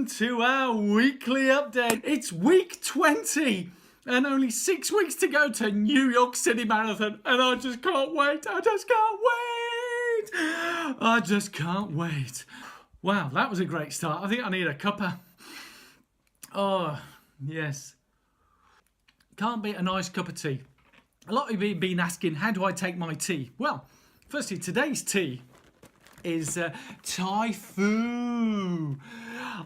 welcome to our weekly update. It's week 20 and only 6 weeks to go to New York City Marathon, and I just can't wait. I just can't wait. Wow, that was a great start. I think I need a cuppa. Oh, yes. Can't beat a nice cup of tea. A lot of you have been asking, how do I take my tea? Well, firstly, today's tea is Thai Fu.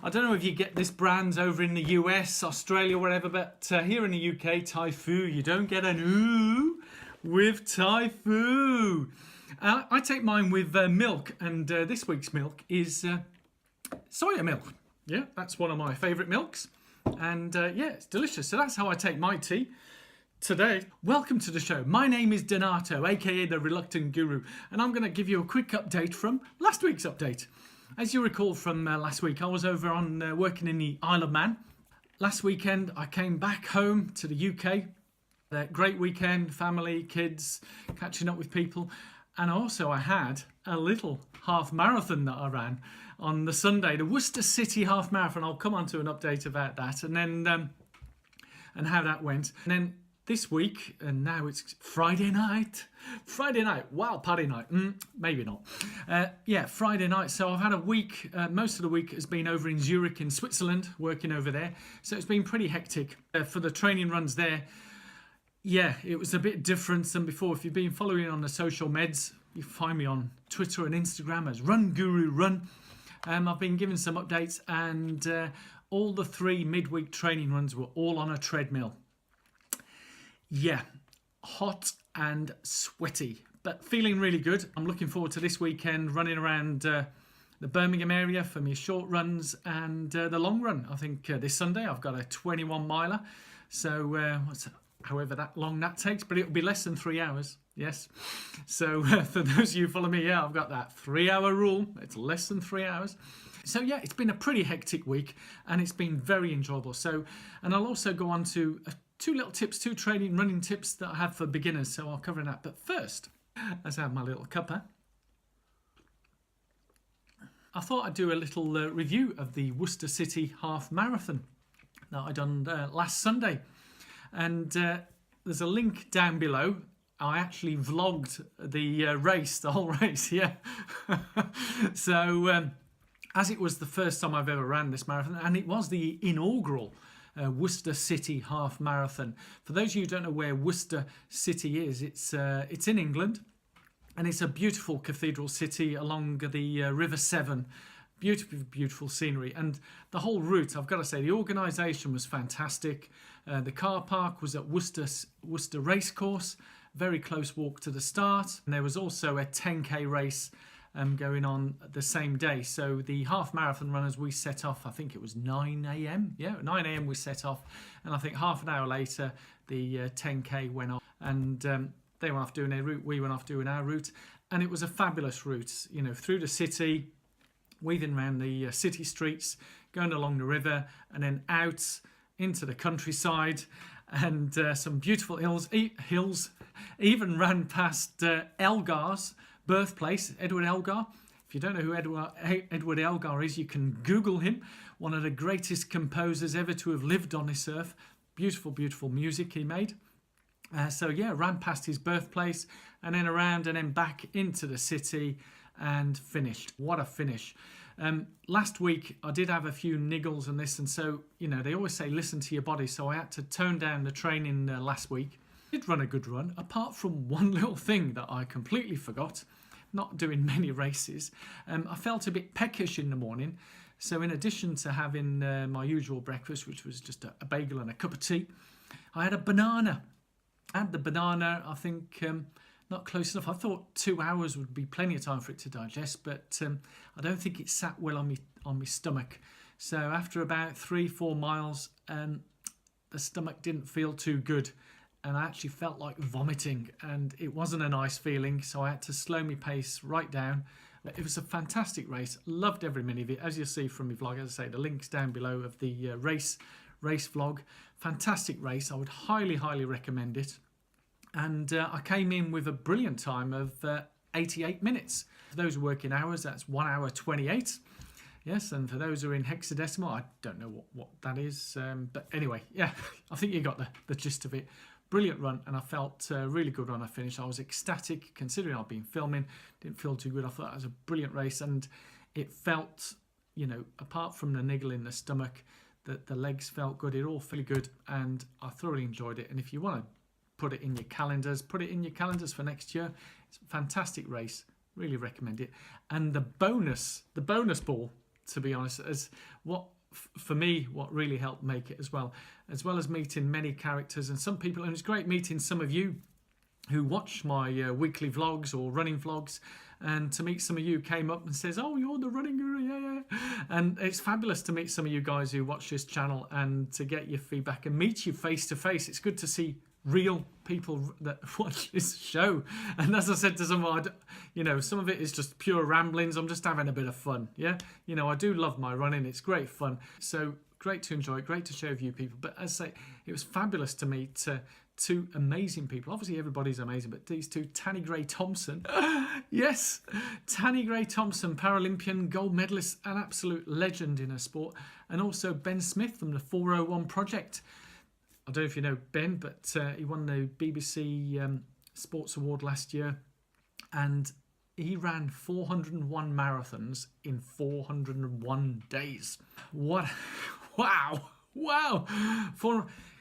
I don't know if you get this brand over in the US, Australia, wherever, but here in the UK, Thai Fu, you don't get an ooh with Thai Fu. I take mine with milk, and this week's milk is soya milk. Yeah, that's one of my favourite milks, and yeah, it's delicious. So that's how I take my tea today. Welcome to the show. My name is Donato, aka the Reluctant Guru, and I'm going to give you a quick update from last week's update. As you recall from last week, I was over on working in the Isle of Man. Last weekend I came back home to the UK. Great weekend, family, kids, catching up with people, and also I had a little half marathon that I ran on the Sunday, the Worcester City half marathon. I'll come on to an update about that, and then and how that went. And then this week, and now it's Friday night. Wow, party night. Maybe not. Yeah, Friday night. So I've had a week, most of the week has been over in Zurich in Switzerland, working over there. So it's been pretty hectic for the training runs there. Yeah, it was a bit different than before. If you've been following on the social meds, you find me on Twitter and Instagram as Run Guru Run. I've been giving some updates, and all the 3 midweek training runs were all on a treadmill. Yeah, hot and sweaty, but feeling really good. I'm looking forward to this weekend, running around the Birmingham area for my short runs and the long run. I think this Sunday I've got a 21 miler, so however that long that takes, but it'll be less than 3 hours. Yes, so for those of you who follow me, yeah, I've got that 3-hour rule. It's less than 3 hours. So yeah, it's been a pretty hectic week, and it's been very enjoyable. So, and I'll also go on to 2 little tips, 2 training running tips that I have for beginners, so I'll cover that. But first, let's have my little cuppa. I thought I'd do a little review of the Worcester City half marathon that I done last Sunday, and there's a link down below. I actually vlogged the race, the whole race, yeah. So as it was the first time I've ever ran this marathon, and it was the inaugural Worcester City half marathon. For those of you who don't know where Worcester City is, it's in England, and it's a beautiful cathedral city along the River Severn. Beautiful scenery, and the whole route, I've got to say, the organisation was fantastic. The car park was at Worcester Racecourse, very close walk to the start, and there was also a 10k race going on the same day. So the half marathon runners, we set off, I think it was 9 a.m. Yeah, 9 a.m. we set off, and I think half an hour later the 10k went off, and they went off doing their route, we went off doing our route, and it was a fabulous route, you know, through the city, weaving around the city streets, going along the river, and then out into the countryside, and some beautiful hills, even ran past Elgar's birthplace, Edward Elgar. If you don't know who Edward Elgar is, you can Google him. One of the greatest composers ever to have lived on this earth. Beautiful music he made. So yeah, ran past his birthplace, and then around, and then back into the city, and finished. What a finish. Last week I did have a few niggles and this, and so, you know, they always say listen to your body, so I had to tone down the training last week. Did run a good run, apart from one little thing that I completely forgot, not doing many races. I felt a bit peckish in the morning, so in addition to having my usual breakfast, which was just a bagel and a cup of tea, I had a banana. I had the banana, I think, not close enough. I thought 2 hours would be plenty of time for it to digest, but I don't think it sat well on my stomach. So after about 3-4 miles, the stomach didn't feel too good, and I actually felt like vomiting, and it wasn't a nice feeling, so I had to slow my pace right down. It was a fantastic race, loved every minute of it. As you'll see from my vlog, as I say, the link's down below of the race vlog. Fantastic race, I would highly recommend it. And I came in with a brilliant time of 88 minutes. For those working hours, that's 1 hour 28. Yes, and for those who are in hexadecimal, I don't know what that is. But anyway, yeah, I think you got the gist of it. Brilliant run, and I felt really good when I finished. I was ecstatic, considering I've been filming. Didn't feel too good. I thought it was a brilliant race, and it felt, you know, apart from the niggle in the stomach, that the legs felt good. It all felt good, and I thoroughly enjoyed it. And if you want to put it in your calendars, put it in your calendars for next year. It's a fantastic race. Really recommend it. And the bonus ball, to be honest, is what for me what really helped make it as well as meeting many characters and some people. And it's great meeting some of you who watch my weekly vlogs or running vlogs, and to meet some of you came up and says, oh, you're the running guru, yeah. And it's fabulous to meet some of you guys who watch this channel and to get your feedback and meet you face to face. It's good to see real people that watch this show. And as I said to someone, you know, some of it is just pure ramblings. I'm just having a bit of fun, yeah. You know, I do love my running. It's great fun. So great to enjoy, great to share with you people. But as I say, it was fabulous to meet two amazing people. Obviously everybody's amazing, but these two, Tanni Grey-Thompson, yes, Tanni Grey-Thompson, Paralympian, gold medalist, an absolute legend in her sport, and also Ben Smith from the 401 Project. I don't know if you know Ben, but he won the BBC Sports Award last year, and he ran 401 marathons in 401 days. What? Wow!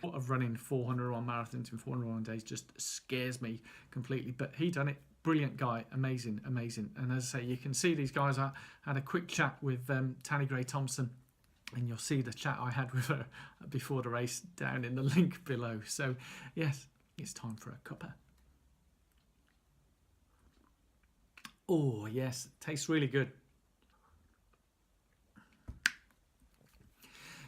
Of running 401 marathons in 401 days just scares me completely. But he done it. Brilliant guy. Amazing. And as I say, you can see these guys. I had a quick chat with Tanni Grey-Thompson, and you'll see the chat I had with her before the race down in the link below. So yes, it's time for a cuppa. Oh yes, tastes really good.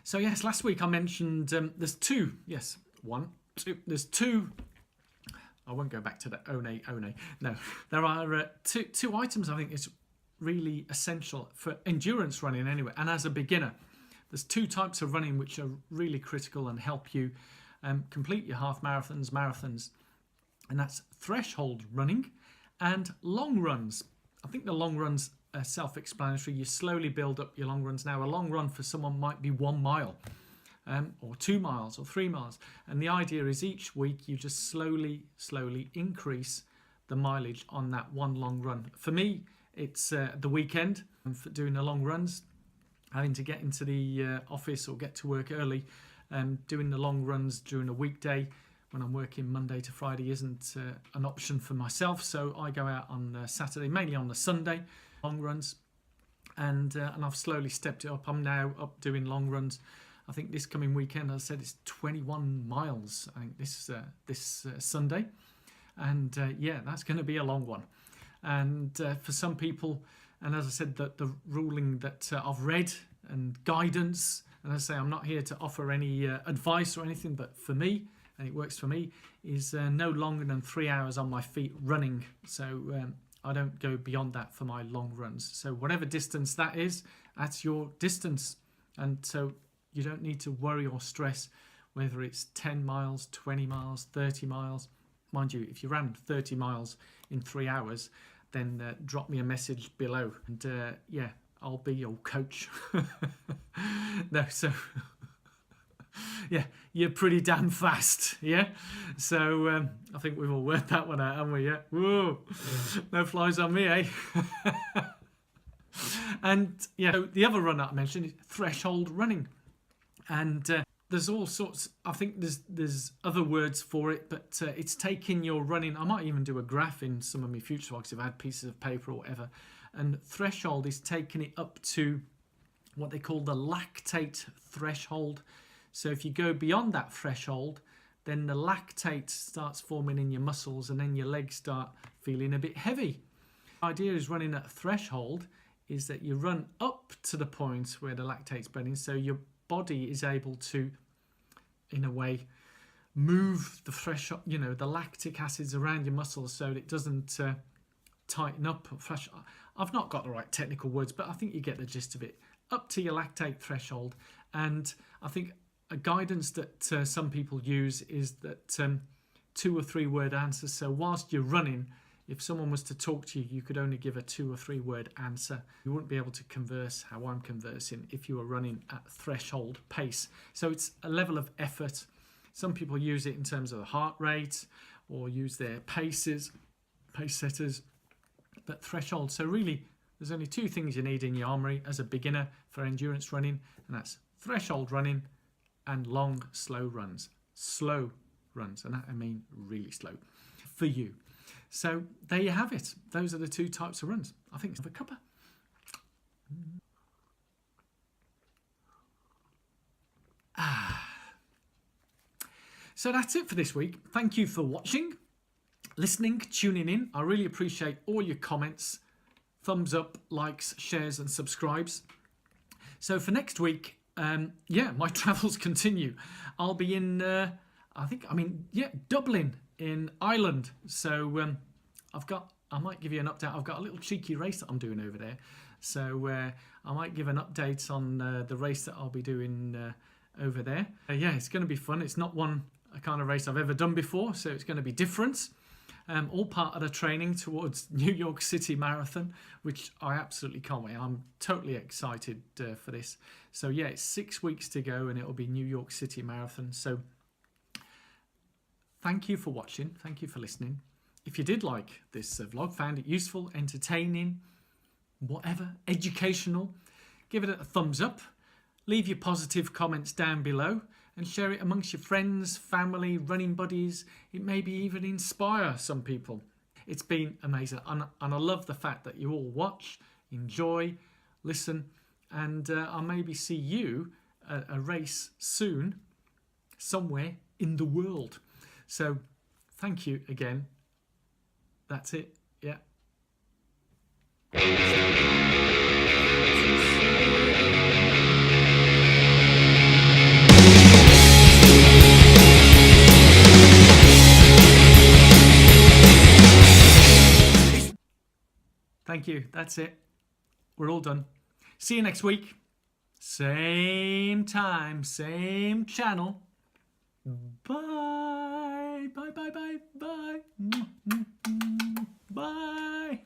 So yes, last week I mentioned there's two. Yes, one, two. There's two. I won't go back to the one. No, there are two items I think is really essential for endurance running anyway. And as a beginner, there's two types of running which are really critical and help you complete your half marathons, and that's threshold running and long runs. I think the long runs are self-explanatory. You slowly build up your long runs. Now, a long run for someone might be 1 mile, or 2 miles, or 3 miles. And the idea is each week you just slowly increase the mileage on that one long run. For me, it's the weekend for doing the long runs, having to get into the office or get to work early, doing the long runs during a weekday when I'm working Monday to Friday isn't an option for myself. So I go out on Saturday, mainly on the Sunday, long runs, and I've slowly stepped it up. I'm now up doing long runs. I think this coming weekend, as I said, it's 21 miles. I think this Sunday, and yeah, that's going to be a long one. And for some people, and as I said, the ruling that I've read and guidance, and as I say, I'm not here to offer any advice or anything, but for me, and it works for me, is no longer than 3 hours on my feet running. So I don't go beyond that for my long runs. So whatever distance that is, that's your distance. And so you don't need to worry or stress whether it's 10 miles, 20 miles, 30 miles. Mind you, if you ran 30 miles in 3 hours, then drop me a message below, and yeah, I'll be your coach. No, so yeah, you're pretty damn fast, yeah. So I think we've all worked that one out, haven't we? Yeah. Whoa, yeah. No flies on me, eh? And yeah, so the other run that I mentioned is threshold running, and there's all sorts. I think there's other words for it, but it's taking your running. I might even do a graph in some of my future vlogs if I had pieces of paper or whatever. And threshold is taking it up to what they call the lactate threshold. So if you go beyond that threshold, then the lactate starts forming in your muscles, and then your legs start feeling a bit heavy. The idea is running at a threshold is that you run up to the point where the lactate's burning, so your body is able to, in a way, move the threshold, you know, the lactic acids around your muscles so that it doesn't tighten up. I've not got the right technical words, but I think you get the gist of it. Up to your lactate threshold. And I think a guidance that some people use is that 2 or 3 word answers. So whilst you're running, if someone was to talk to you, you could only give a 2 or 3 word answer. You wouldn't be able to converse how I'm conversing if you were running at threshold pace. So it's a level of effort. Some people use it in terms of the heart rate or use their pace setters, but threshold. So really, there's only 2 things you need in your armory as a beginner for endurance running, and that's threshold running and long, slow runs. Slow runs, and that I mean really slow for you. So there you have it. Those are the 2 types of runs. I think it's a cuppa. So that's it for this week. Thank you for watching, listening, tuning in. I really appreciate all your comments, thumbs up, likes, shares and subscribes. So for next week, my travels continue. I'll be in, Dublin in Ireland. So I might give you an update. I've got a little cheeky race that I'm doing over there. So I might give an update on the race that I'll be doing over there. It's going to be fun. It's not a kind of race I've ever done before, so it's going to be different. All part of the training towards New York City Marathon, which I absolutely can't wait. I'm totally excited for this. So it's 6 weeks to go and it'll be New York City Marathon. So thank you for watching. Thank you for listening. If you did like this vlog, found it useful, entertaining, whatever, educational, give it a thumbs up. Leave your positive comments down below and share it amongst your friends, family, running buddies. It may be even inspire some people. It's been amazing. And I love the fact that you all watch, enjoy, listen, and I'll maybe see you at a race soon, somewhere in the world. So thank you again. That's it. Yeah. Thank you. That's it. We're all done. See you next week. Same time, same channel. Bye. Bye, bye, bye, bye. Bye.